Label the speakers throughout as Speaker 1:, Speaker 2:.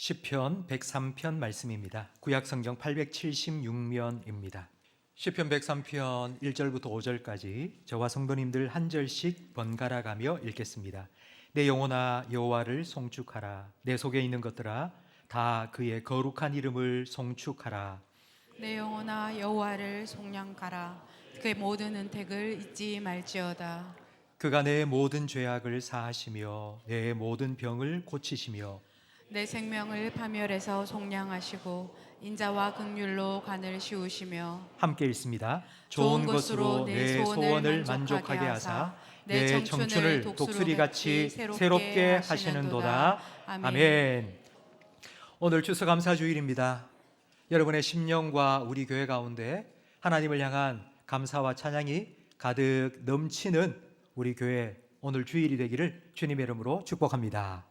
Speaker 1: 시편 103편 말씀입니다. 구약 성경 876면입니다. 시편 103편 1절부터 5절까지 저와 성도님들 한 절씩 번갈아 가며 읽겠습니다. 내 영혼아 여호와를 송축하라. 내 속에 있는 것들아 다 그의 거룩한 이름을 송축하라.
Speaker 2: 내 영혼아 여호와를 송량하라. 그의 모든 은택을 잊지 말지어다.
Speaker 1: 그가 내 모든 죄악을 사하시며 내 모든 병을 고치시며
Speaker 2: 내 생명을 파멸해서 속량하시고 인자와 긍휼로 간을 씌우시며
Speaker 1: 함께 읽습니다. 좋은 것으로 내 소원을 만족하게 하사 내 청춘을 독수리같이 새롭게 하시는도다. 아멘. 오늘 추수감사주일입니다. 여러분의 심령과 우리 교회 가운데 하나님을 향한 감사와 찬양이 가득 넘치는 우리 교회 오늘 주일이 되기를 주님의 이름으로 축복합니다.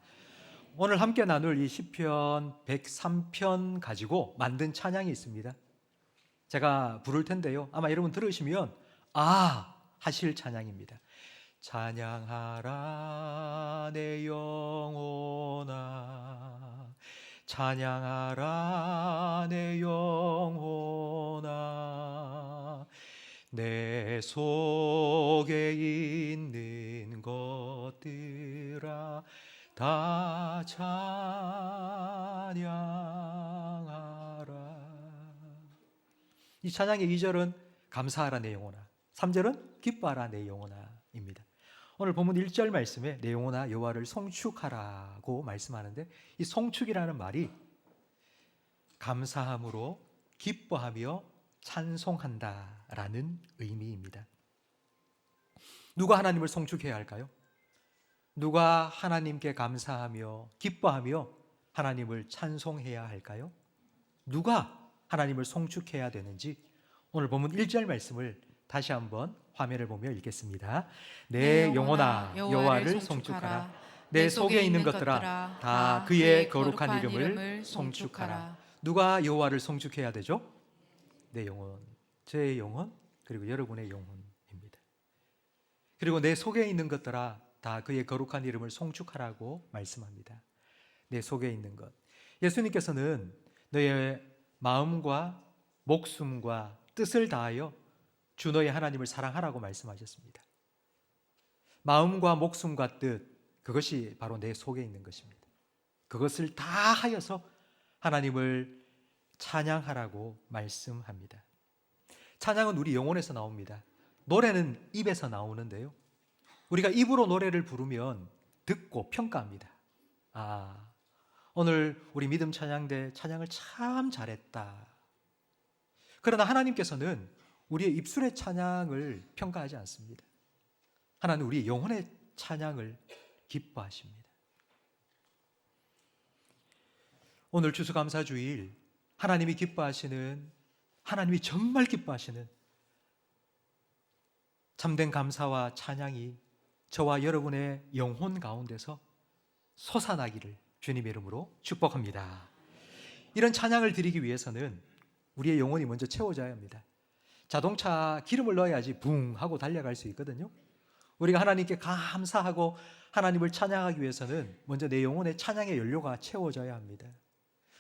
Speaker 1: 오늘 함께 나눌 이 시편 103편 가지고 만든 찬양이 있습니다. 제가 부를 텐데요, 아마 여러분 들으시면 하실 찬양입니다. 찬양하라 내 영혼아, 찬양하라 내 영혼아, 내 속에 있는 것들아 다 찬양하라. 이 찬양의 2절은 감사하라 내 영혼아, 3절은 기뻐하라 내 영혼아 입니다. 오늘 본문 1절 말씀에 내 영혼아 여호와를 송축하라고 말씀하는데, 이 송축이라는 말이 감사함으로 기뻐하며 찬송한다라는 의미입니다. 누가 하나님을 송축해야 할까요? 누가 하나님께 감사하며 기뻐하며 하나님을 찬송해야 할까요? 누가 하나님을 송축해야 되는지 오늘 본문 1절 말씀을 다시 한번 화면을 보며 읽겠습니다. 내 영혼아 여호와를 송축하라. 내 속에 있는 것들아 다 그의 거룩한 이름을 송축하라. 누가 여호와를 송축해야 되죠? 내 영혼, 제 영혼, 그리고 여러분의 영혼입니다. 그리고 내 속에 있는 것들아 다 그의 거룩한 이름을 송축하라고 말씀합니다. 내 속에 있는 것. 예수님께서는 너의 마음과 목숨과 뜻을 다하여 주 너의 하나님을 사랑하라고 말씀하셨습니다. 마음과 목숨과 뜻, 그것이 바로 내 속에 있는 것입니다. 그것을 다 하여서 하나님을 찬양하라고 말씀합니다. 찬양은 우리 영혼에서 나옵니다. 노래는 입에서 나오는데요, 우리가 입으로 노래를 부르면 듣고 평가합니다. 오늘 우리 믿음 찬양대 찬양을 참 잘했다. 그러나 하나님께서는 우리의 입술의 찬양을 평가하지 않습니다. 하나님은 우리 영혼의 찬양을 기뻐하십니다. 오늘 추수감사주일 하나님이 기뻐하시는, 하나님이 정말 기뻐하시는 참된 감사와 찬양이 저와 여러분의 영혼 가운데서 솟아나기를 주님의 이름으로 축복합니다. 이런 찬양을 드리기 위해서는 우리의 영혼이 먼저 채워져야 합니다. 자동차 기름을 넣어야지 붕 하고 달려갈 수 있거든요. 우리가 하나님께 감사하고 하나님을 찬양하기 위해서는 먼저 내 영혼의 찬양의 연료가 채워져야 합니다.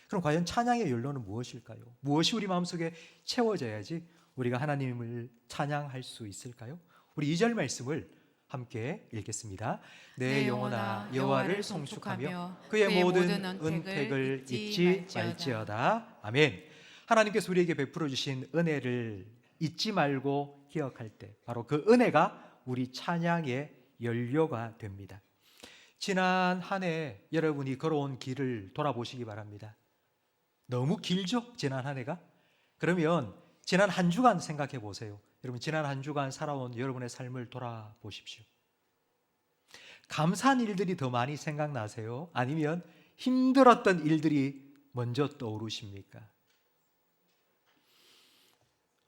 Speaker 1: 그럼 과연 찬양의 연료는 무엇일까요? 무엇이 우리 마음속에 채워져야지 우리가 하나님을 찬양할 수 있을까요? 우리 2절 말씀을 함께 읽겠습니다. 내 영혼아 여호와를 송축하며 그의 모든 은택을 잊지 말지어다. 아멘. 하나님께서 우리에게 베풀어 주신 은혜를 잊지 말고 기억할 때 바로 그 은혜가 우리 찬양의 연료가 됩니다. 지난 한 해 여러분이 걸어온 길을 돌아보시기 바랍니다. 너무 길죠? 지난 한 해가? 그러면 지난 한 주간 생각해 보세요. 여러분, 지난 한 주간 살아온 여러분의 삶을 돌아보십시오. 감사한 일들이 더 많이 생각나세요? 아니면 힘들었던 일들이 먼저 떠오르십니까?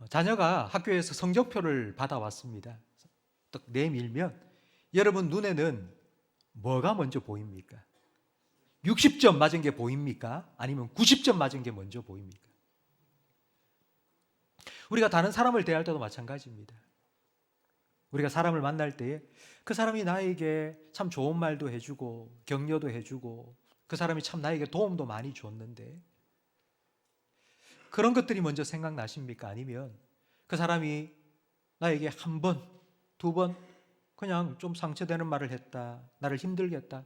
Speaker 1: 자녀가 학교에서 성적표를 받아왔습니다. 딱 내밀면 여러분 눈에는 뭐가 먼저 보입니까? 60점 맞은 게 보입니까? 아니면 90점 맞은 게 먼저 보입니까? 우리가 다른 사람을 대할 때도 마찬가지입니다. 우리가 사람을 만날 때에 그 사람이 나에게 참 좋은 말도 해주고 격려도 해주고 그 사람이 참 나에게 도움도 많이 줬는데, 그런 것들이 먼저 생각나십니까? 아니면 그 사람이 나에게 한 번, 두 번 그냥 좀 상처되는 말을 했다, 나를 힘들게 했다,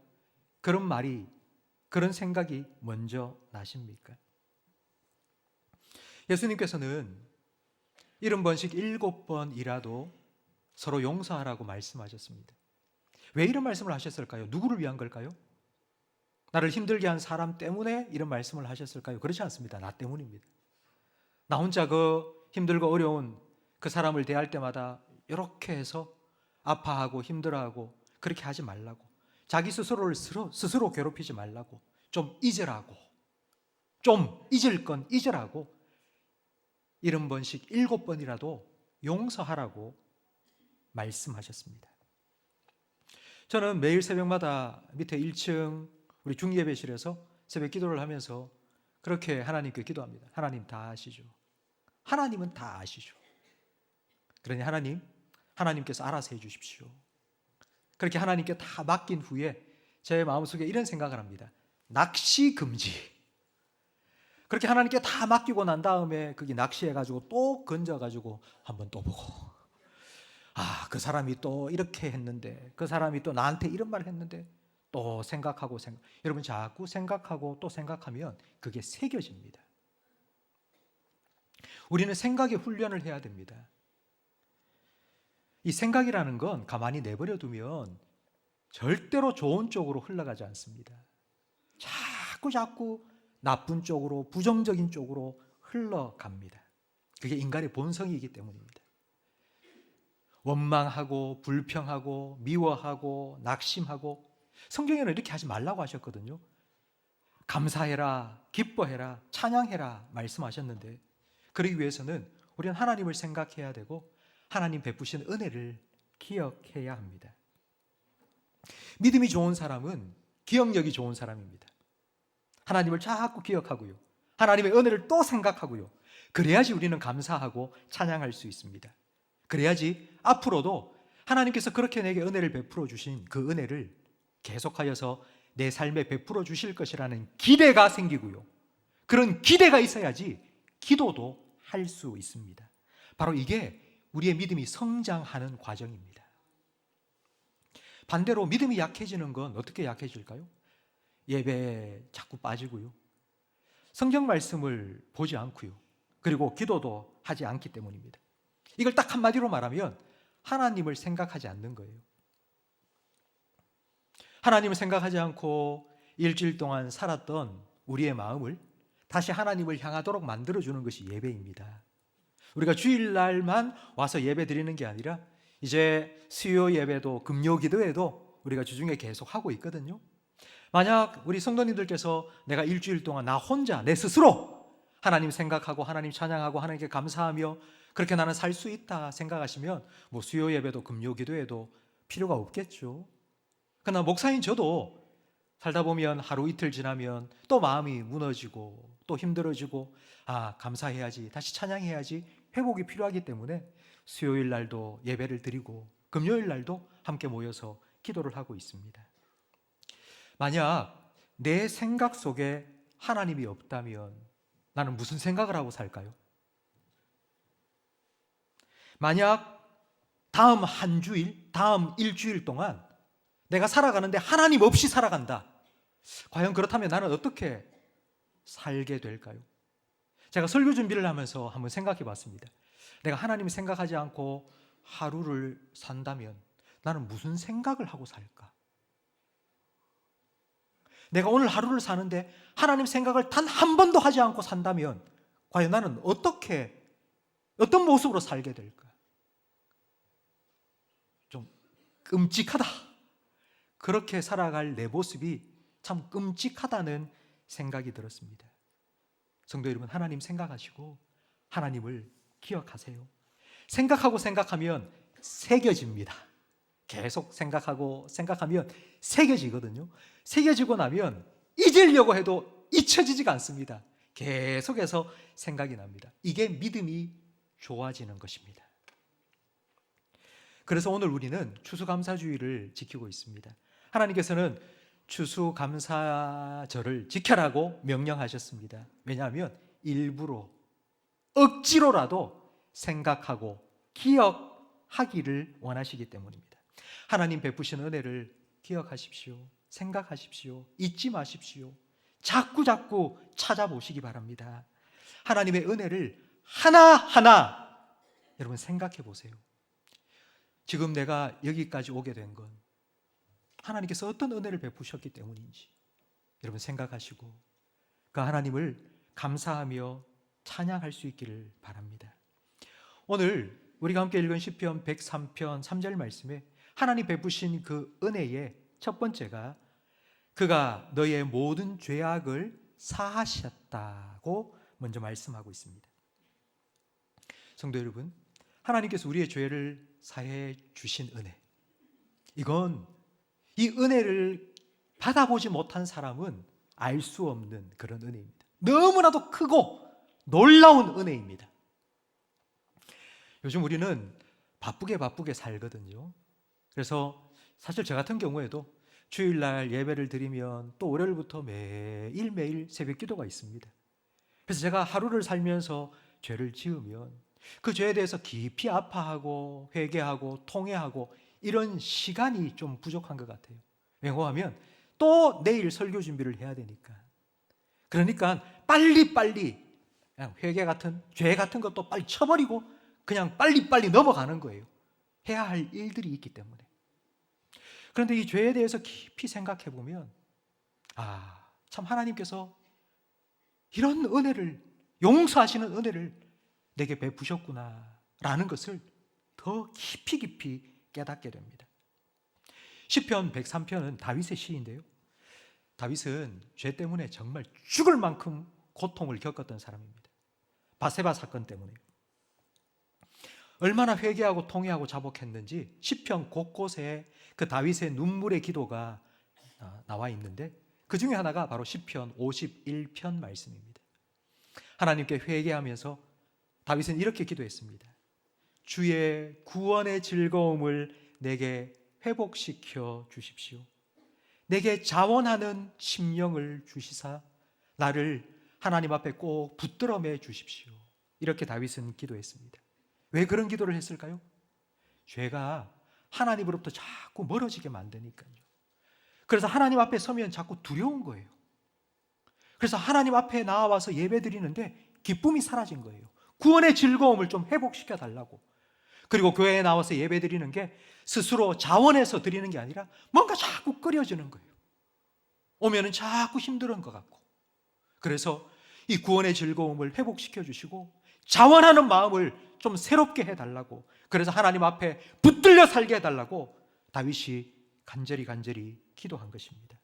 Speaker 1: 그런 말이, 그런 생각이 먼저 나십니까? 예수님께서는 70번씩 7번이라도 서로 용서하라고 말씀하셨습니다. 왜 이런 말씀을 하셨을까요? 누구를 위한 걸까요? 나를 힘들게 한 사람 때문에 이런 말씀을 하셨을까요? 그렇지 않습니다. 나 때문입니다. 나 혼자 그 힘들고 어려운 그 사람을 대할 때마다 이렇게 해서 아파하고 힘들어하고 그렇게 하지 말라고, 자기 스스로를 스스로 괴롭히지 말라고, 좀 잊으라고, 좀 잊을 건 잊으라고 70번씩 7번이라도 용서하라고 말씀하셨습니다. 저는 매일 새벽마다 밑에 1층 우리 중예배실에서 새벽 기도를 하면서 그렇게 하나님께 기도합니다. 하나님 다 아시죠? 하나님은 다 아시죠? 그러니 하나님께서 알아서 해주십시오. 그렇게 하나님께 다 맡긴 후에 제 마음속에 이런 생각을 합니다. 낚시 금지. 그렇게 하나님께 다 맡기고 난 다음에 거기 낚시해가지고 또 건져가지고 한번 또 보고, 그 사람이 또 이렇게 했는데, 그 사람이 또 나한테 이런 말을 했는데, 또 생각하고 여러분 자꾸 생각하고 또 생각하면 그게 새겨집니다. 우리는 생각의 훈련을 해야 됩니다. 이 생각이라는 건 가만히 내버려 두면 절대로 좋은 쪽으로 흘러가지 않습니다. 자꾸 나쁜 쪽으로, 부정적인 쪽으로 흘러갑니다. 그게 인간의 본성이기 때문입니다. 원망하고 불평하고 미워하고 낙심하고, 성경에는 이렇게 하지 말라고 하셨거든요. 감사해라, 기뻐해라, 찬양해라 말씀하셨는데, 그러기 위해서는 우리는 하나님을 생각해야 되고 하나님 베푸신 은혜를 기억해야 합니다. 믿음이 좋은 사람은 기억력이 좋은 사람입니다. 하나님을 자꾸 기억하고요, 하나님의 은혜를 또 생각하고요, 그래야지 우리는 감사하고 찬양할 수 있습니다. 그래야지 앞으로도 하나님께서 그렇게 내게 은혜를 베풀어 주신 그 은혜를 계속하여서 내 삶에 베풀어 주실 것이라는 기대가 생기고요, 그런 기대가 있어야지 기도도 할 수 있습니다. 바로 이게 우리의 믿음이 성장하는 과정입니다. 반대로 믿음이 약해지는 건 어떻게 약해질까요? 예배에 자꾸 빠지고요, 성경 말씀을 보지 않고요, 그리고 기도도 하지 않기 때문입니다. 이걸 딱 한마디로 말하면 하나님을 생각하지 않는 거예요. 하나님을 생각하지 않고 일주일 동안 살았던 우리의 마음을 다시 하나님을 향하도록 만들어주는 것이 예배입니다. 우리가 주일날만 와서 예배 드리는 게 아니라 이제 수요 예배도 금요 기도회도 우리가 주중에 계속 하고 있거든요. 만약 우리 성도님들께서 내가 일주일 동안 나 혼자 내 스스로 하나님 생각하고 하나님 찬양하고 하나님께 감사하며 그렇게 나는 살 수 있다 생각하시면 뭐 수요 예배도 금요 기도회도 필요가 없겠죠. 그러나 목사인 저도 살다 보면 하루 이틀 지나면 또 마음이 무너지고 또 힘들어지고, 감사해야지, 다시 찬양해야지 회복이 필요하기 때문에 수요일 날도 예배를 드리고 금요일 날도 함께 모여서 기도를 하고 있습니다. 만약 내 생각 속에 하나님이 없다면 나는 무슨 생각을 하고 살까요? 만약 다음 한 주일, 다음 일주일 동안 내가 살아가는데 하나님 없이 살아간다, 과연 그렇다면 나는 어떻게 살게 될까요? 제가 설교 준비를 하면서 한번 생각해 봤습니다. 내가 하나님을 생각하지 않고 하루를 산다면 나는 무슨 생각을 하고 살까? 내가 오늘 하루를 사는데 하나님 생각을 단 한 번도 하지 않고 산다면 과연 나는 어떤 모습으로 살게 될까? 좀 끔찍하다. 그렇게 살아갈 내 모습이 참 끔찍하다는 생각이 들었습니다. 성도 여러분, 하나님 생각하시고 하나님을 기억하세요. 생각하고 생각하면 새겨집니다. 계속 생각하면 새겨지거든요. 새겨지고 나면 잊으려고 해도 잊혀지지가 않습니다. 계속해서 생각이 납니다. 이게 믿음이 좋아지는 것입니다. 그래서 오늘 우리는 추수감사주의를 지키고 있습니다. 하나님께서는 추수감사절을 지켜라고 명령하셨습니다. 왜냐하면 일부러 억지로라도 생각하고 기억하기를 원하시기 때문입니다. 하나님 베푸신 은혜를 기억하십시오. 생각하십시오. 잊지 마십시오. 자꾸 찾아보시기 바랍니다. 하나님의 은혜를 하나하나 여러분 생각해 보세요. 지금 내가 여기까지 오게 된 건 하나님께서 어떤 은혜를 베푸셨기 때문인지 여러분 생각하시고 그 하나님을 감사하며 찬양할 수 있기를 바랍니다. 오늘 우리가 함께 읽은 시편 103편 3절 말씀에 하나님 베푸신 그 은혜의 첫 번째가 그가 너의 모든 죄악을 사하셨다고 먼저 말씀하고 있습니다. 성도 여러분, 하나님께서 우리의 죄를 사해 주신 은혜, 이건 이 은혜를 받아보지 못한 사람은 알 수 없는 그런 은혜입니다. 너무나도 크고 놀라운 은혜입니다. 요즘 우리는 바쁘게 살거든요. 그래서 사실 저 같은 경우에도 주일날 예배를 드리면 또 월요일부터 매일 새벽 기도가 있습니다. 그래서 제가 하루를 살면서 죄를 지으면 그 죄에 대해서 깊이 아파하고 회개하고 통회하고 이런 시간이 좀 부족한 것 같아요. 왜냐하면 또 내일 설교 준비를 해야 되니까. 그러니까 빨리 그냥 회개 같은 죄 같은 것도 빨리 쳐버리고 그냥 빨리 넘어가는 거예요. 해야 할 일들이 있기 때문에. 그런데 이 죄에 대해서 깊이 생각해 보면 참 하나님께서 이런 은혜를, 용서하시는 은혜를 내게 베푸셨구나 라는 것을 더 깊이 깨닫게 됩니다. 시편 103편은 다윗의 시인데요, 다윗은 죄 때문에 정말 죽을 만큼 고통을 겪었던 사람입니다. 바세바 사건 때문에 얼마나 회개하고 통회하고 자복했는지 시편 곳곳에 그 다윗의 눈물의 기도가 나와 있는데 그 중에 하나가 바로 시편 51편 말씀입니다. 하나님께 회개하면서 다윗은 이렇게 기도했습니다. 주의 구원의 즐거움을 내게 회복시켜 주십시오. 내게 자원하는 심령을 주시사 나를 하나님 앞에 꼭 붙들어 매 주십시오. 이렇게 다윗은 기도했습니다. 왜 그런 기도를 했을까요? 죄가 하나님으로부터 자꾸 멀어지게 만드니까요. 그래서 하나님 앞에 서면 자꾸 두려운 거예요. 그래서 하나님 앞에 나와서 예배 드리는데 기쁨이 사라진 거예요. 구원의 즐거움을 좀 회복시켜 달라고. 그리고 교회에 나와서 예배 드리는 게 스스로 자원해서 드리는 게 아니라 뭔가 자꾸 끓여지는 거예요. 오면은 자꾸 힘든 것 같고. 그래서 이 구원의 즐거움을 회복시켜 주시고 자원하는 마음을 좀 새롭게 해달라고, 그래서 하나님 앞에 붙들려 살게 해달라고 다윗이 간절히 기도한 것입니다.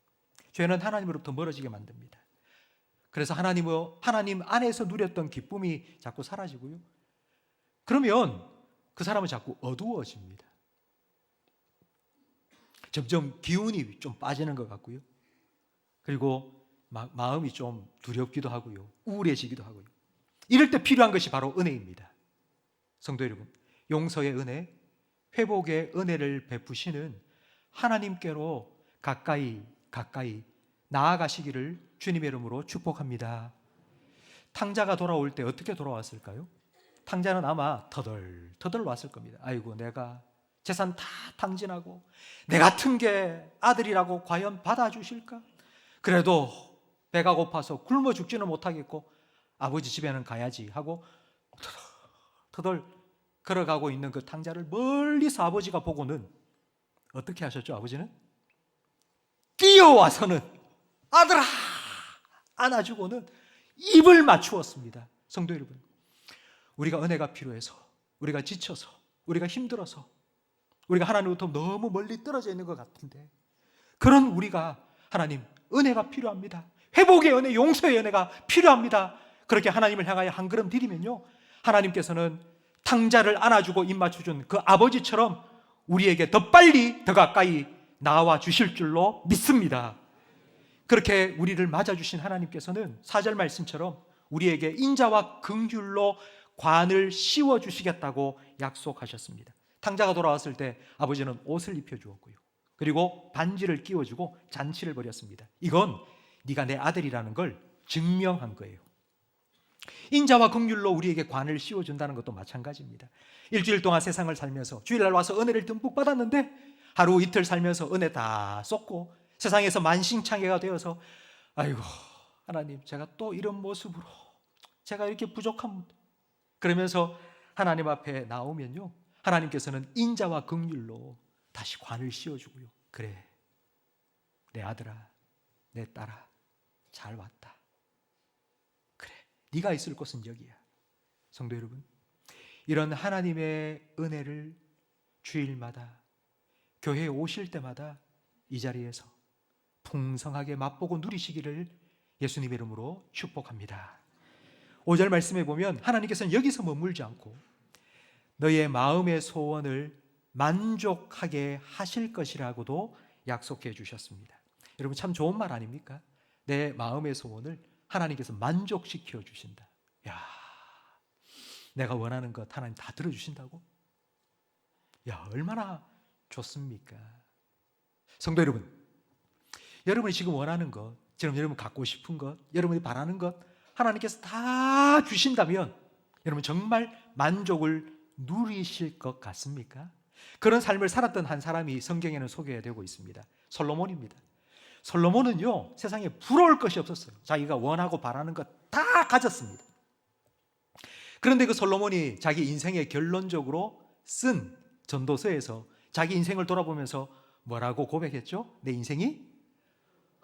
Speaker 1: 죄는 하나님으로부터 멀어지게 만듭니다. 그래서 하나님 안에서 누렸던 기쁨이 자꾸 사라지고요. 그러면 그 사람은 자꾸 어두워집니다. 점점 기운이 좀 빠지는 것 같고요. 그리고 마음이 좀 두렵기도 하고요. 우울해지기도 하고요. 이럴 때 필요한 것이 바로 은혜입니다. 성도 여러분, 용서의 은혜, 회복의 은혜를 베푸시는 하나님께로 가까이 나아가시기를 주님의 이름으로 축복합니다. 탕자가 돌아올 때 어떻게 돌아왔을까요? 탕자는 아마 터덜 왔을 겁니다. 아이고, 내가 재산 다 탕진하고 내 같은 게 아들이라고 과연 받아주실까? 그래도 배가 고파서 굶어 죽지는 못하겠고 아버지 집에는 가야지 하고 터덜 걸어가고 있는 그 탕자를 멀리서 아버지가 보고는 어떻게 하셨죠? 아버지는 뛰어와서는 아들아 안아주고는 입을 맞추었습니다. 성도 여러분, 우리가 은혜가 필요해서, 우리가 지쳐서, 우리가 힘들어서, 우리가 하나님으로부터 너무 멀리 떨어져 있는 것 같은데, 그런 우리가 하나님 은혜가 필요합니다. 회복의 은혜, 용서의 은혜가 필요합니다. 그렇게 하나님을 향하여 한 걸음 디디면요, 하나님께서는 탕자를 안아주고 입 맞춰준 그 아버지처럼 우리에게 더 빨리 더 가까이 나와 주실 줄로 믿습니다. 그렇게 우리를 맞아주신 하나님께서는 4절 말씀처럼 우리에게 인자와 긍휼로 관을 씌워주시겠다고 약속하셨습니다. 탕자가 돌아왔을 때 아버지는 옷을 입혀주었고요, 그리고 반지를 끼워주고 잔치를 벌였습니다. 이건 네가 내 아들이라는 걸 증명한 거예요. 인자와 긍휼로 우리에게 관을 씌워준다는 것도 마찬가지입니다. 일주일 동안 세상을 살면서 주일날 와서 은혜를 듬뿍 받았는데 하루 이틀 살면서 은혜 다 쏟고 세상에서 만신창이가 되어서 아이고 하나님 제가 또 이런 모습으로 제가 이렇게 부족합니다. 그러면서 하나님 앞에 나오면요, 하나님께서는 인자와 긍휼로 다시 관을 씌워주고요. 그래, 내 아들아, 내 딸아, 잘 왔다. 그래, 네가 있을 곳은 여기야. 성도 여러분, 이런 하나님의 은혜를 주일마다 교회에 오실 때마다 이 자리에서 풍성하게 맛보고 누리시기를 예수님의 이름으로 축복합니다. 5절 말씀에 보면 하나님께서는 여기서 머물지 않고 너의 마음의 소원을 만족하게 하실 것이라고도 약속해 주셨습니다. 여러분 참 좋은 말 아닙니까? 내 마음의 소원을 하나님께서 만족시켜 주신다. 야, 내가 원하는 것 하나님 다 들어주신다고? 야, 얼마나 좋습니까? 성도 여러분, 여러분이 지금 원하는 것, 지금 여러분 갖고 싶은 것, 여러분이 바라는 것 하나님께서 다 주신다면 여러분 정말 만족을 누리실 것 같습니까? 그런 삶을 살았던 한 사람이 성경에는 소개되고 있습니다. 솔로몬입니다. 솔로몬은요, 세상에 부러울 것이 없었어요. 자기가 원하고 바라는 것 다 가졌습니다. 그런데 그 솔로몬이 자기 인생의 결론적으로 쓴 전도서에서 자기 인생을 돌아보면서 뭐라고 고백했죠? 내 인생이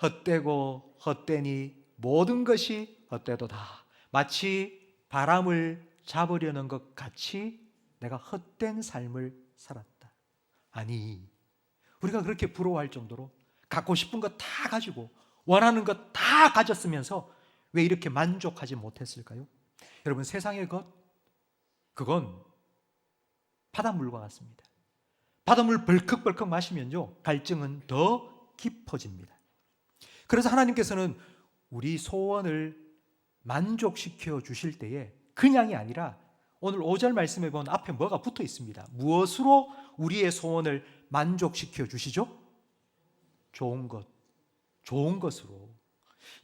Speaker 1: 헛되고 헛되니 모든 것이 헛되도다. 마치 바람을 잡으려는 것 같이 내가 헛된 삶을 살았다. 아니, 우리가 그렇게 부러워할 정도로 갖고 싶은 것 다 가지고 원하는 것 다 가졌으면서 왜 이렇게 만족하지 못했을까요? 여러분, 세상의 것, 그건 바닷물과 같습니다. 바닷물 벌컥벌컥 마시면요, 갈증은 더 깊어집니다. 그래서 하나님께서는 우리 소원을 만족시켜 주실 때에 그냥이 아니라 오늘 5절 말씀에 보면 앞에 뭐가 붙어 있습니다. 무엇으로 우리의 소원을 만족시켜 주시죠? 좋은 것, 좋은 것으로.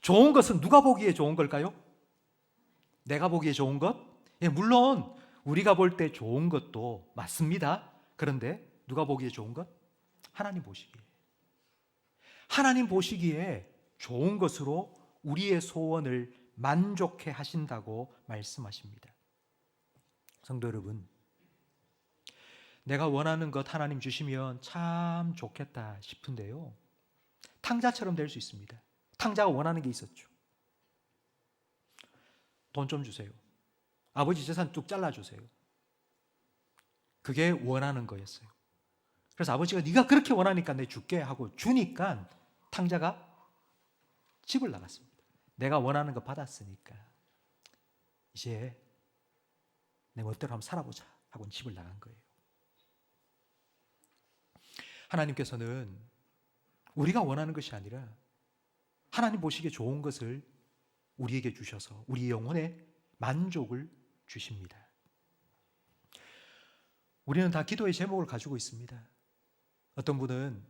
Speaker 1: 좋은 것은 누가 보기에 좋은 걸까요? 내가 보기에 좋은 것? 예, 물론 우리가 볼 때 좋은 것도 맞습니다. 그런데 누가 보기에 좋은 것? 하나님 보시기에. 하나님 보시기에 좋은 것으로 우리의 소원을 만족해 하신다고 말씀하십니다. 성도 여러분, 내가 원하는 것 하나님 주시면 참 좋겠다 싶은데요, 탕자처럼 될 수 있습니다. 탕자가 원하는 게 있었죠. 돈 좀 주세요. 아버지 재산 뚝 잘라주세요. 그게 원하는 거였어요. 그래서 아버지가 네가 그렇게 원하니까 내가 줄게 하고 주니까 탕자가 집을 나갔습니다. 내가 원하는 거 받았으니까 이제 내 멋대로 한번 살아보자 하고 집을 나간 거예요. 하나님께서는 우리가 원하는 것이 아니라 하나님 보시기에 좋은 것을 우리에게 주셔서 우리 영혼에 만족을 주십니다. 우리는 다 기도의 제목을 가지고 있습니다. 어떤 분은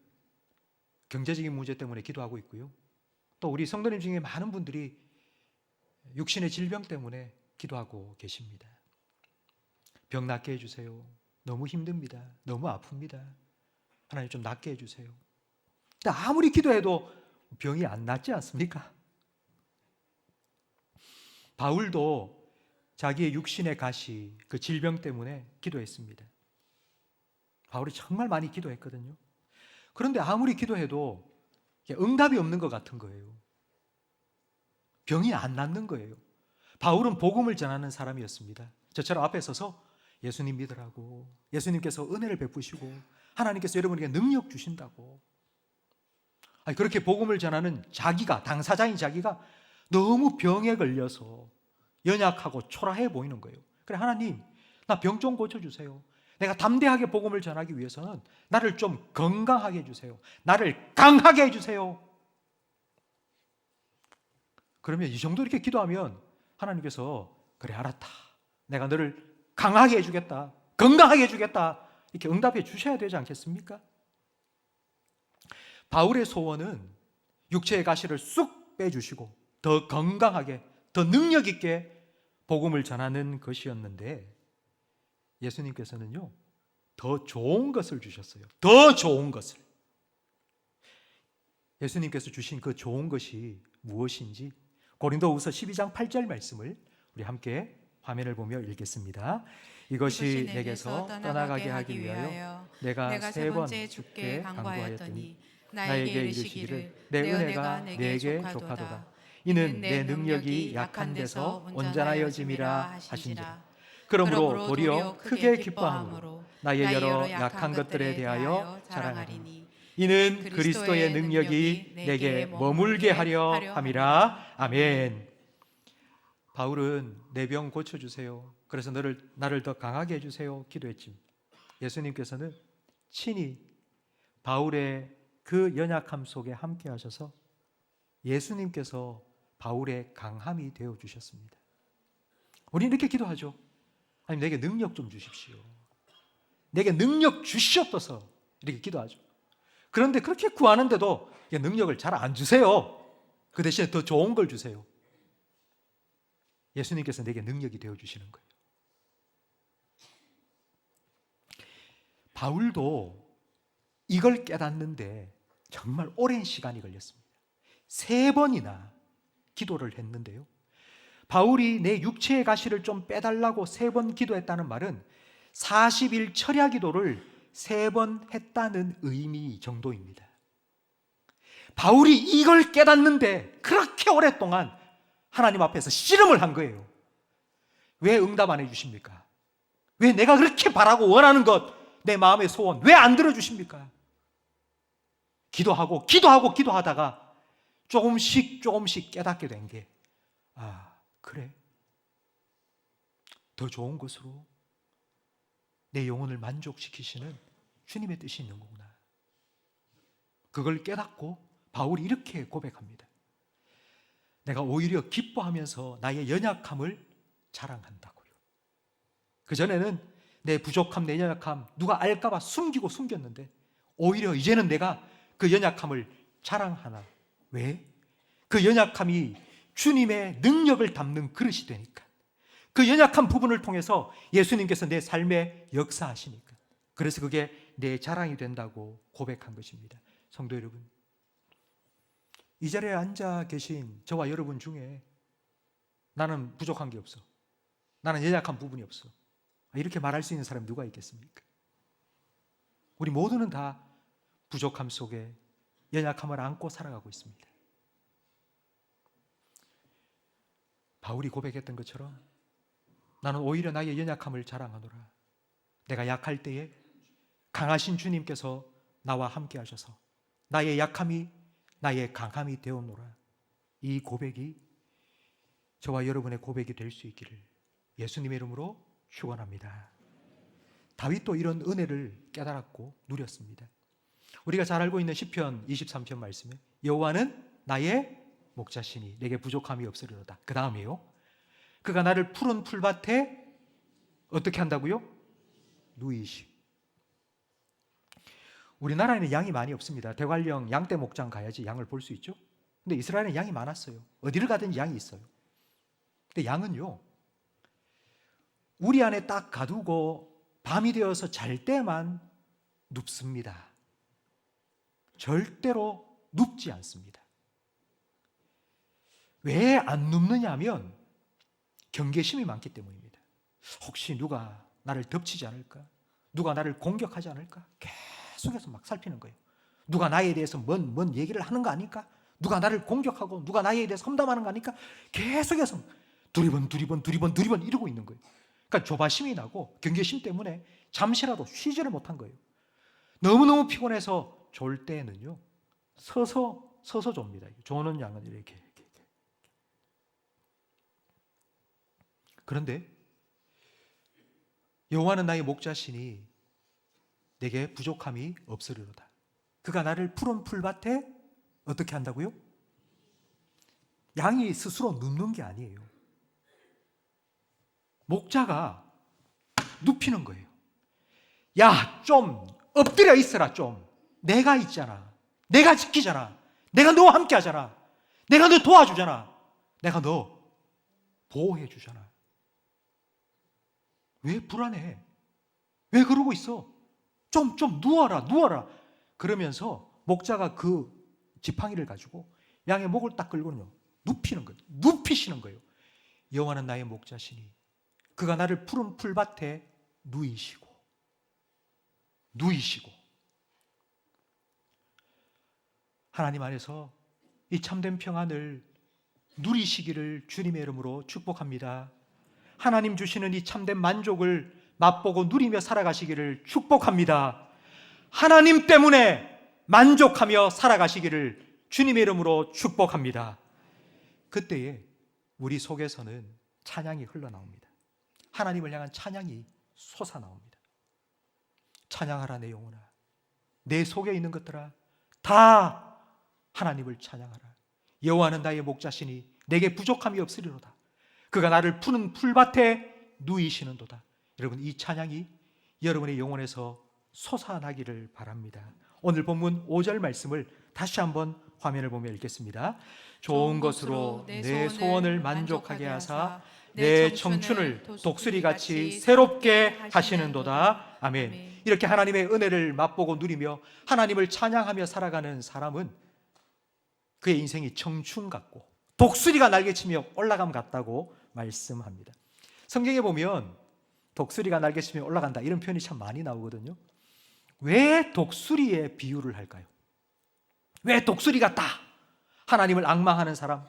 Speaker 1: 경제적인 문제 때문에 기도하고 있고요. 또 우리 성도님 중에 많은 분들이 육신의 질병 때문에 기도하고 계십니다. 병 낫게 해주세요. 너무 힘듭니다. 너무 아픕니다. 하나님 좀 낫게 해주세요. 근데 아무리 기도해도 병이 안 낫지 않습니까? 바울도 자기의 육신의 가시, 그 질병 때문에 기도했습니다. 바울이 정말 많이 기도했거든요. 그런데 아무리 기도해도 응답이 없는 것 같은 거예요. 병이 안 낫는 거예요. 바울은 복음을 전하는 사람이었습니다. 저처럼 앞에 서서 예수님 믿으라고, 예수님께서 은혜를 베푸시고 하나님께서 여러분에게 능력 주신다고, 그렇게 복음을 전하는 자기가, 당사자인 자기가 너무 병에 걸려서 연약하고 초라해 보이는 거예요. 그래, 하나님, 나 병 좀 고쳐주세요. 내가 담대하게 복음을 전하기 위해서는 나를 좀 건강하게 해주세요. 나를 강하게 해주세요. 그러면 이 정도 이렇게 기도하면 하나님께서 그래, 알았다, 내가 너를 강하게 해주겠다, 건강하게 해주겠다, 이렇게 응답해 주셔야 되지 않겠습니까? 바울의 소원은 육체의 가시를 쑥 빼주시고 더 건강하게, 더 능력 있게 복음을 전하는 것이었는데 예수님께서는요, 더 좋은 것을 주셨어요. 더 좋은 것을. 예수님께서 주신 그 좋은 것이 무엇인지 고린도후서 12장 8절 말씀을 우리 함께 화면을 보며 읽겠습니다. 이것이 내게서 떠나가게 하기 위하여 내가 세 번 주께 간구하였더니 나에게 이르시기를 내 은혜가 내게 족하도다. 이는 내 능력이 약한 데서 온전하여짐이라 하신지라. 그러므로 도리어 크게 기뻐함으로 나의 여러 약한 것들에 대하여 자랑하리니 이는 그리스도의 능력이 내게 머물게 하려 함이라. 아멘. 바울은 내 병 고쳐주세요, 그래서 나를 더 강하게 해주세요 기도했지. 예수님께서는 친히 바울의 그 연약함 속에 함께 하셔서 예수님께서 바울의 강함이 되어주셨습니다. 우리는 이렇게 기도하죠. 하나님, 내게 능력 좀 주십시오. 내게 능력 주시옵소서. 이렇게 기도하죠. 그런데 그렇게 구하는데도 능력을 잘 안 주세요. 그 대신에 더 좋은 걸 주세요. 예수님께서 내게 능력이 되어주시는 거예요. 바울도 이걸 깨닫는데 정말 오랜 시간이 걸렸습니다. 3번이나 기도를 했는데요, 바울이 내 육체의 가시를 좀 빼달라고 3번 기도했다는 말은 40일 철야 기도를 3번 했다는 의미 정도입니다. 바울이 이걸 깨닫는데 그렇게 오랫동안 하나님 앞에서 씨름을 한 거예요. 왜 응답 안 해주십니까? 왜 내가 그렇게 바라고 원하는 것, 내 마음의 소원 왜 안 들어주십니까? 기도하다가 조금씩 깨닫게 된 게, 그래, 더 좋은 것으로 내 영혼을 만족시키시는 주님의 뜻이 있는 거구나. 그걸 깨닫고 바울이 이렇게 고백합니다. 내가 오히려 기뻐하면서 나의 연약함을 자랑한다고요. 그전에는 내 부족함, 내 연약함 누가 알까봐 숨겼는데 오히려 이제는 내가 그 연약함을 자랑하나. 왜? 그 연약함이 주님의 능력을 담는 그릇이 되니까. 그 연약한 부분을 통해서 예수님께서 내 삶에 역사하시니까. 그래서 그게 내 자랑이 된다고 고백한 것입니다. 성도 여러분, 이 자리에 앉아 계신 저와 여러분 중에 나는 부족한 게 없어, 나는 연약한 부분이 없어, 이렇게 말할 수 있는 사람이 누가 있겠습니까? 우리 모두는 다 부족함 속에 연약함을 안고 살아가고 있습니다. 바울이 고백했던 것처럼 나는 오히려 나의 연약함을 자랑하노라. 내가 약할 때에 강하신 주님께서 나와 함께 하셔서 나의 약함이 나의 강함이 되었노라. 이 고백이 저와 여러분의 고백이 될 수 있기를 예수님의 이름으로 축원합니다. 다윗도 이런 은혜를 깨달았고 누렸습니다. 우리가 잘 알고 있는 시편 23편 말씀에 여호와는 나의 목자시니 내게 부족함이 없으리로다. 그 다음에요, 그가 나를 푸른 풀밭에 어떻게 한다고요? 누이시. 우리나라에는 양이 많이 없습니다. 대관령 양떼 목장 가야지 양을 볼 수 있죠. 근데 이스라엘은 양이 많았어요. 어디를 가든지 양이 있어요. 근데 양은요, 우리 안에 딱 가두고 밤이 되어서 잘 때만 눕습니다. 절대로 눕지 않습니다. 왜 안 눕느냐 하면 경계심이 많기 때문입니다. 혹시 누가 나를 덮치지 않을까? 누가 나를 공격하지 않을까? 계속해서 막 살피는 거예요. 누가 나에 대해서 뭔 얘기를 하는 거 아닐까? 누가 나를 공격하고 누가 나에 대해서 험담하는 거 아닐까? 계속해서 두리번 이러고 있는 거예요. 그러니까 조바심이 나고 경계심 때문에 잠시라도 쉬지를 못한 거예요. 너무너무 피곤해서 졸 때는요, 서서 좁니다. 조는 양은 이렇게. 그런데 여호와는 나의 목자시니 내게 부족함이 없으리로다. 그가 나를 푸른 풀밭에 어떻게 한다고요? 양이 스스로 눕는 게 아니에요. 목자가 눕히는 거예요. 야, 좀 엎드려 있어라. 좀 내가 있잖아. 내가 지키잖아. 내가 너와 함께 하잖아. 내가 너 도와주잖아. 내가 너 보호해 주잖아. 왜 불안해? 왜 그러고 있어? 좀 누워라. 그러면서 목자가 그 지팡이를 가지고 양의 목을 딱 끌고는요, 눕히시는 거예요. 여호와는 나의 목자시니 그가 나를 푸른 풀밭에 누이시고 하나님 안에서 이 참된 평안을 누리시기를 주님의 이름으로 축복합니다. 하나님 주시는 이 참된 만족을 맛보고 누리며 살아가시기를 축복합니다. 하나님 때문에 만족하며 살아가시기를 주님의 이름으로 축복합니다. 그때에 우리 속에서는 찬양이 흘러나옵니다. 하나님을 향한 찬양이 솟아나옵니다. 찬양하라 내 영혼아, 내 속에 있는 것들아 다 하나님을 찬양하라. 여호와는 나의 목자시니 내게 부족함이 없으리로다. 그가 나를 푸는 풀밭에 누이시는도다. 여러분, 이 찬양이 여러분의 영혼에서 솟아나기를 바랍니다. 오늘 본문 5절 말씀을 다시 한번 화면을 보며 읽겠습니다. 좋은 것으로 내 소원을 만족하게 하사 내 청춘을 독수리같이 새롭게 하시는도다. 아멘. 이렇게 하나님의 은혜를 맛보고 누리며 하나님을 찬양하며 살아가는 사람은 그의 인생이 청춘 같고 독수리가 날개치며 올라감 같다고 말씀합니다. 성경에 보면 독수리가 날개치며 올라간다 이런 표현이 참 많이 나오거든요. 왜 독수리의 비유를 할까요? 왜 독수리 같다? 하나님을 앙망하는 사람,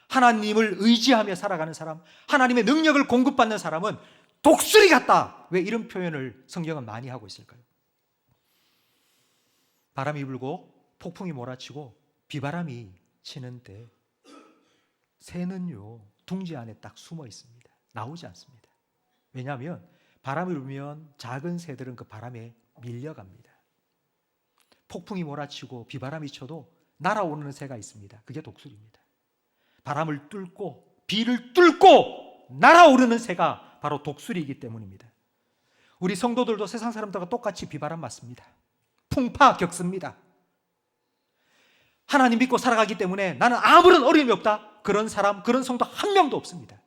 Speaker 1: 하나님을 의지하며 살아가는 사람, 하나님의 능력을 공급받는 사람은 독수리 같다. 왜 이런 표현을 성경은 많이 하고 있을까요? 바람이 불고 폭풍이 몰아치고 비바람이 치는 때 새는요 둥지 안에 딱 숨어 있습니다. 나오지 않습니다. 왜냐하면 바람이 불면 작은 새들은 그 바람에 밀려갑니다. 폭풍이 몰아치고 비바람이 쳐도 날아오르는 새가 있습니다. 그게 독수리입니다. 바람을 뚫고 비를 뚫고 날아오르는 새가 바로 독수리이기 때문입니다. 우리 성도들도 세상 사람들과 똑같이 비바람 맞습니다. 풍파 겪습니다. 하나님 믿고 살아가기 때문에 나는 아무런 어려움이 없다, 그런 사람, 그런 성도 한 명도 없습니다.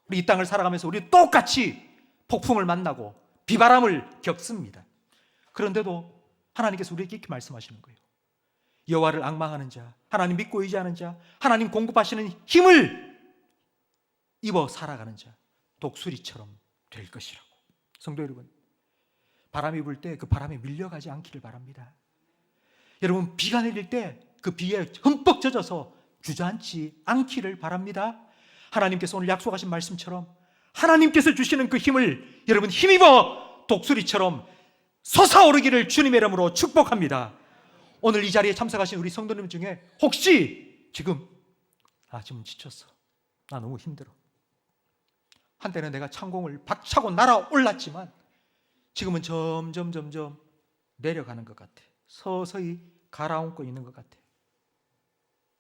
Speaker 1: 우리 이 땅을 살아가면서 우리 똑같이 폭풍을 만나고 비바람을 겪습니다. 그런데도 하나님께서 우리에게 이렇게 말씀하시는 거예요. 여호와를 앙망하는 자, 하나님 믿고 의지하는 자, 하나님 공급하시는 힘을 입어 살아가는 자, 독수리처럼 될 것이라고. 성도 여러분, 바람이 불 때 그 바람에 밀려가지 않기를 바랍니다. 여러분, 비가 내릴 때 그 비에 흠뻑 젖어서 주저앉지 않기를 바랍니다. 하나님께서 오늘 약속하신 말씀처럼 하나님께서 주시는 그 힘을 여러분 힘입어 독수리처럼 솟아오르기를 주님의 이름으로 축복합니다. 오늘 이 자리에 참석하신 우리 성도님 중에 혹시 지금 좀 지쳤어, 나 너무 힘들어, 한때는 내가 창공을 박차고 날아올랐지만 지금은 점점 내려가는 것 같아, 서서히 가라앉고 있는 것 같아.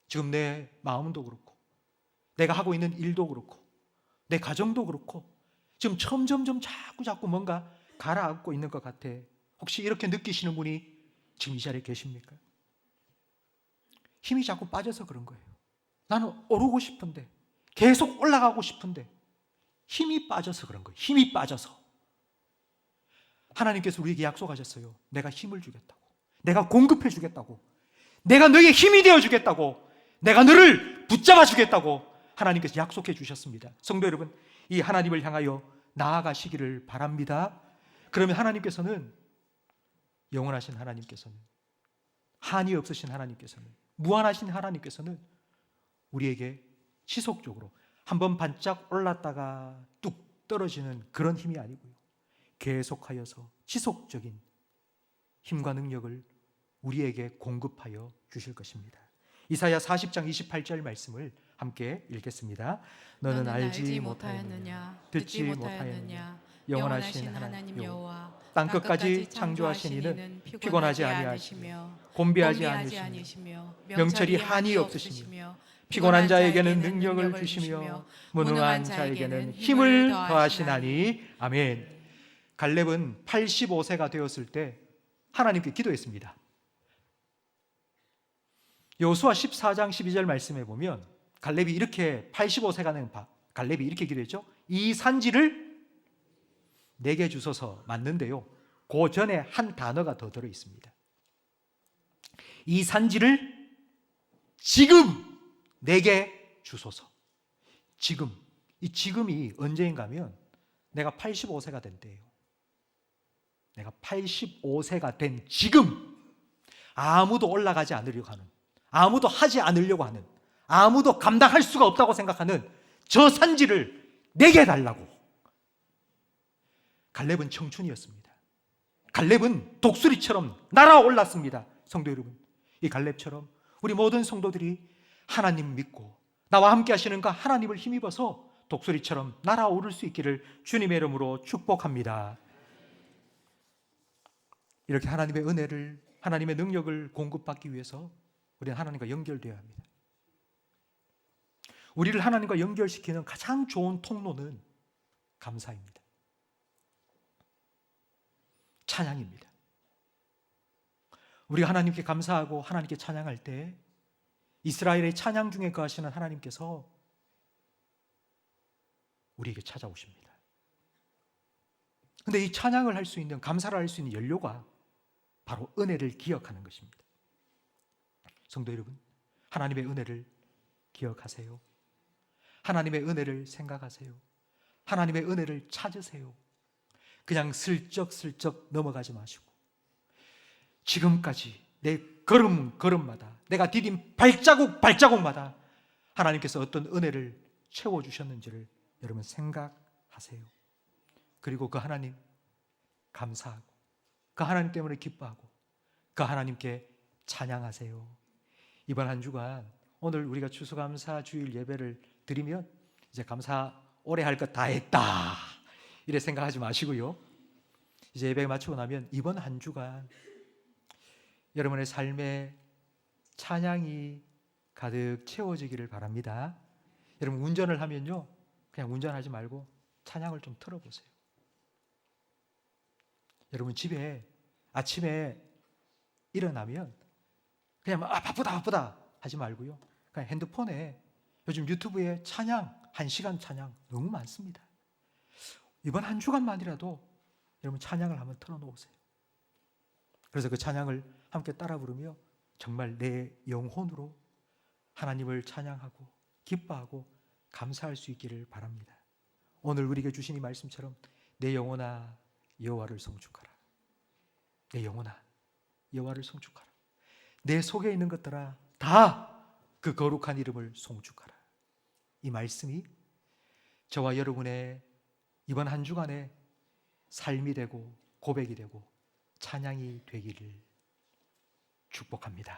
Speaker 1: 지금 내 마음도 그렇고 내가 하고 있는 일도 그렇고 내 가정도 그렇고 지금 점점 자꾸 뭔가 가라앉고 있는 것 같아. 혹시 이렇게 느끼시는 분이 지금 이 자리에 계십니까? 힘이 자꾸 빠져서 그런 거예요. 나는 오르고 싶은데, 계속 올라가고 싶은데 힘이 빠져서 그런 거예요. 힘이 빠져서. 하나님께서 우리에게 약속하셨어요. 내가 힘을 주겠다고, 내가 공급해 주겠다고, 내가 너에게 힘이 되어 주겠다고, 내가 너를 붙잡아 주겠다고 하나님께서 약속해 주셨습니다. 성도 여러분, 이 하나님을 향하여 나아가시기를 바랍니다. 그러면 하나님께서는, 영원하신 하나님께서는, 한이 없으신 하나님께서는, 무한하신 하나님께서는 우리에게 지속적으로 한번 반짝 올랐다가 뚝 떨어지는 그런 힘이 아니고요, 계속하여서 지속적인 힘과 능력을 우리에게 공급하여 주실 것입니다. 이사야 40장 28절 말씀을 함께 읽겠습니다. 너는 알지 못하였느냐, 듣지 못하였느냐, 영원하신 하나님 여호와 땅끝까지 창조하신 이는 피곤하지 아니하시며 곤비하지 않으시며 명철이 한이 없으시며 피곤한 자에게는 능력을 주시며 무능한 자에게는 힘을 더하시나니. 아멘. 갈렙은 85세가 되었을 때 하나님께 기도했습니다. 여호수아 14장 12절 말씀에 보면 갈렙이 이렇게 85세가 된 갈렙이 이렇게 기도했죠. 이 산지를 내게 주소서. 맞는데요, 그 전에 한 단어가 더 들어 있습니다. 이 산지를 지금 내게 주소서. 지금. 이 지금이 언제인가 하면 내가 85세가 된 때예요. 내가 85세가 된 지금, 아무도 올라가지 않으려고 하는, 아무도 하지 않으려고 하는, 아무도 감당할 수가 없다고 생각하는 저 산지를 내게 달라고. 갈렙은 청춘이었습니다. 갈렙은 독수리처럼 날아올랐습니다. 성도 여러분, 이 갈렙처럼 우리 모든 성도들이 하나님 믿고 나와 함께 하시는 그 하나님을 힘입어서 독수리처럼 날아오를 수 있기를 주님의 이름으로 축복합니다. 이렇게 하나님의 은혜를, 하나님의 능력을 공급받기 위해서 우리는 하나님과 연결되어야 합니다. 우리를 하나님과 연결시키는 가장 좋은 통로는 감사입니다. 찬양입니다. 우리가 하나님께 감사하고 하나님께 찬양할 때 이스라엘의 찬양 중에 거하시는 하나님께서 우리에게 찾아오십니다. 그런데 이 찬양을 할 수 있는, 감사를 할 수 있는 연료가 바로 은혜를 기억하는 것입니다. 성도 여러분, 하나님의 은혜를 기억하세요. 하나님의 은혜를 생각하세요. 하나님의 은혜를 찾으세요. 그냥 슬쩍슬쩍 넘어가지 마시고 지금까지 내 걸음걸음마다, 내가 디딘 발자국마다 하나님께서 어떤 은혜를 채워주셨는지를 여러분 생각하세요. 그리고 그 하나님 감사하고 그 하나님 때문에 기뻐하고 그 하나님께 찬양하세요. 이번 한 주간 오늘 우리가 추수감사 주일 예배를 드리면 이제 감사 오래 할 것 다 했다 이래 생각하지 마시고요, 이제 예배 마치고 나면 이번 한 주간 여러분의 삶에 찬양이 가득 채워지기를 바랍니다. 여러분 운전을 하면요, 그냥 운전하지 말고 찬양을 좀 틀어보세요. 여러분 집에 아침에 일어나면 그냥 바쁘다 하지 말고요, 그냥 핸드폰에 요즘 유튜브에 찬양, 1시간 찬양 너무 많습니다. 이번 한 주간만이라도 여러분 찬양을 한번 틀어놓으세요. 그래서 그 찬양을 함께 따라 부르며 정말 내 영혼으로 하나님을 찬양하고 기뻐하고 감사할 수 있기를 바랍니다. 오늘 우리에게 주신 이 말씀처럼 내 영혼아 여호와를 송축하라. 내 영혼아 여호와를 송축하라. 내 속에 있는 것들아 다 그 거룩한 이름을 송축하라. 이 말씀이 저와 여러분의 이번 한 주간의 삶이 되고 고백이 되고 찬양이 되기를 축복합니다.